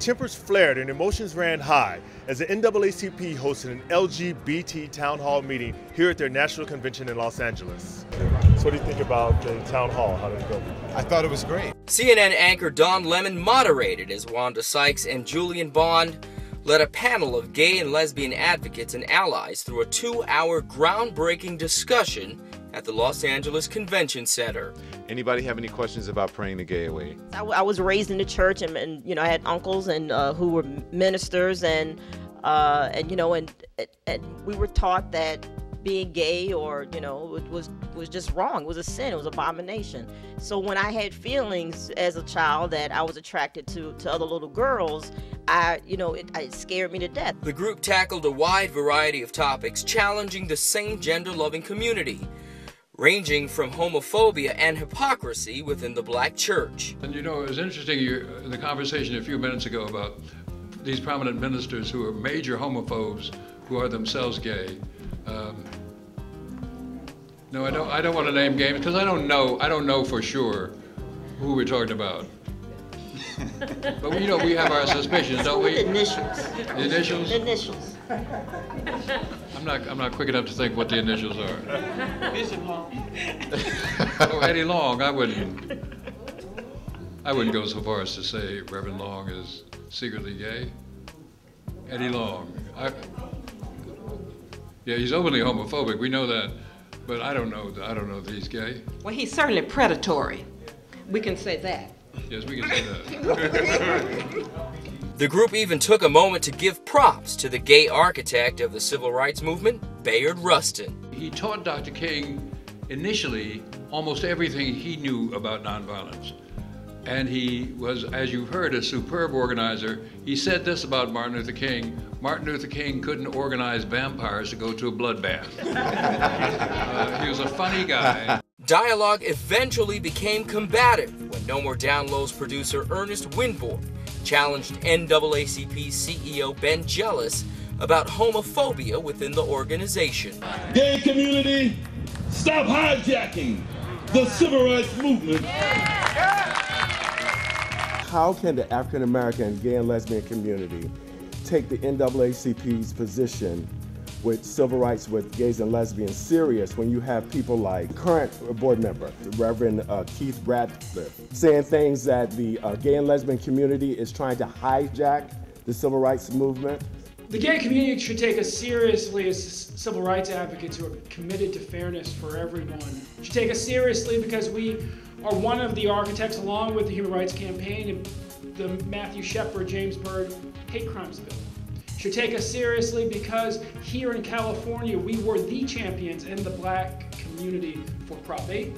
Tempers flared and emotions ran high as the NAACP hosted an LGBT town hall meeting here at their national convention in Los Angeles. So what do you think about the town hall? How did it go? I thought it was great. CNN anchor Don Lemon moderated as Wanda Sykes and Julian Bond led a panel of gay and lesbian advocates and allies through a 2-hour groundbreaking discussion at the Los Angeles Convention Center. Anybody have any questions about praying the gay away? I was raised in the church, and you know, I had uncles and who were ministers, and we were taught that being gay or was just wrong. It was a sin. It was an abomination. So when I had feelings as a child that I was attracted to other little girls, it scared me to death. The group tackled a wide variety of topics challenging the same gender-loving community, ranging from homophobia and hypocrisy within the black church. And it was interesting in the conversation a few minutes ago about these prominent ministers who are major homophobes who are themselves gay. No, I don't want to name names because I don't know for sure who we're talking about. But we have our suspicions, don't we? The initials. The initials? The initials. I'm not quick enough to think what the initials are. Bishop Long. Oh, Eddie Long. I wouldn't go so far as to say Reverend Long is secretly gay. Eddie Long. Yeah, he's openly homophobic. We know that, but I don't know that he's gay. Well, he's certainly predatory. We can say that. Yes, we can say that. The group even took a moment to give props to the gay architect of the civil rights movement, Bayard Rustin. He taught Dr. King initially almost everything he knew about nonviolence. And he was, as you've heard, a superb organizer. He said this about Martin Luther King: Martin Luther King couldn't organize vampires to go to a bloodbath. He was a funny guy. Dialogue eventually became combative when No More Down Low's producer Ernest Winborg challenged NAACP CEO Ben Jealous about homophobia within the organization. Gay community, stop hijacking the civil rights movement. How can the African American gay and lesbian community take the NAACP's position with civil rights with gays and lesbians serious when you have people like current board member, Reverend Keith Ratliff, saying things that the gay and lesbian community is trying to hijack the civil rights movement? The gay community should take us seriously as civil rights advocates who are committed to fairness for everyone. Should take us seriously because we are one of the architects, along with the Human Rights Campaign and the Matthew Shepard, James Byrd Hate Crimes Bill. Should take us seriously because here in California we were the champions in the black community for Prop 8,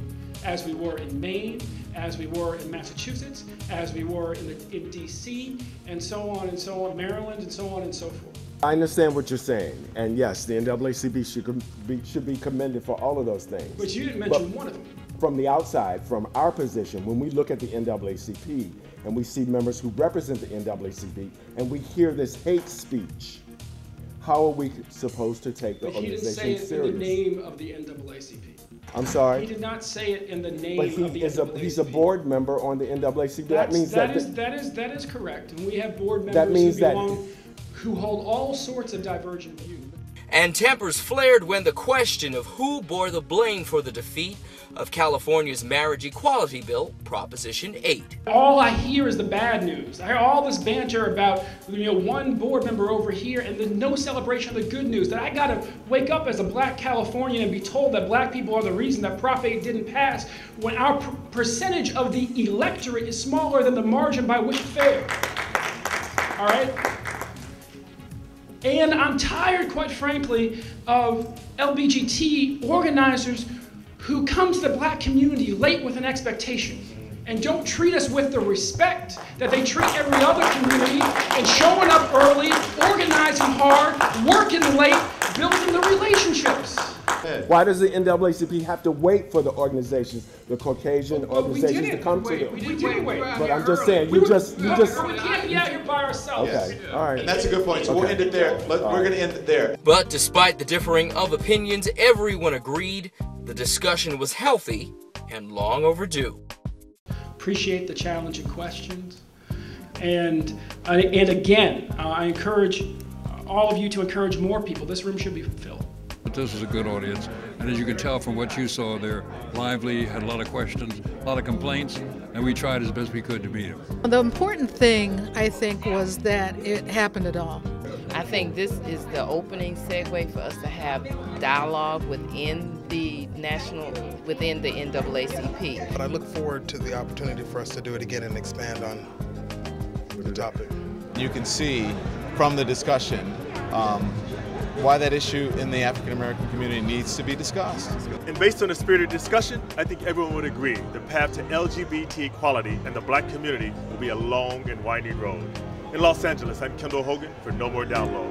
as we were in Maine, as we were in Massachusetts, as we were in D.C, and so on, Maryland, and so on and so forth. I understand what you're saying, and yes, the NAACP should be commended for all of those things. But you didn't mention one of them. From the outside, from our position, when we look at the NAACP and we see members who represent the NAACP and we hear this hate speech, how are we supposed to take the organization serious? He didn't say it in the name of the NAACP. I'm sorry? He did not say it in the name of the NAACP. He's a board member on the NAACP. That is correct. And we have board members who hold all sorts of divergent views. And tempers flared when the question of who bore the blame for the defeat of California's marriage equality bill, Proposition 8. All I hear is the bad news. I hear all this banter about one board member over here and then no celebration of the good news, that I gotta wake up as a black Californian and be told that black people are the reason that Prop 8 didn't pass when our percentage of the electorate is smaller than the margin by which it failed. All right? And I'm tired, quite frankly, of LGBT organizers who come to the black community late with an expectation and don't treat us with the respect that they treat every other community, and showing up early, organizing hard, working late, building the relationships. Why does the NAACP have to wait for the organizations, the Caucasian organizations, to come to them? We didn't wait. But I'm just saying, we just. We can't be out here by ourselves. Okay, all right. And that's a good point. So we'll end it there. We're going to end it there. But despite the differing of opinions, everyone agreed the discussion was healthy and long overdue. Appreciate the challenging questions. And again, I encourage all of you to encourage more people. This room should be filled. But this is a good audience, and as you can tell from what you saw, they're lively, had a lot of questions, a lot of complaints, and we tried as best we could to meet them. The important thing, I think, was that it happened at all. I think this is the opening segue for us to have dialogue within the NAACP. But I look forward to the opportunity for us to do it again and expand on the topic. You can see from the discussion why that issue in the African American community needs to be discussed. And based on the spirit of discussion, I think everyone would agree the path to LGBT equality and the black community will be a long and winding road. In Los Angeles, I'm Kendall Hogan for No More Down Low.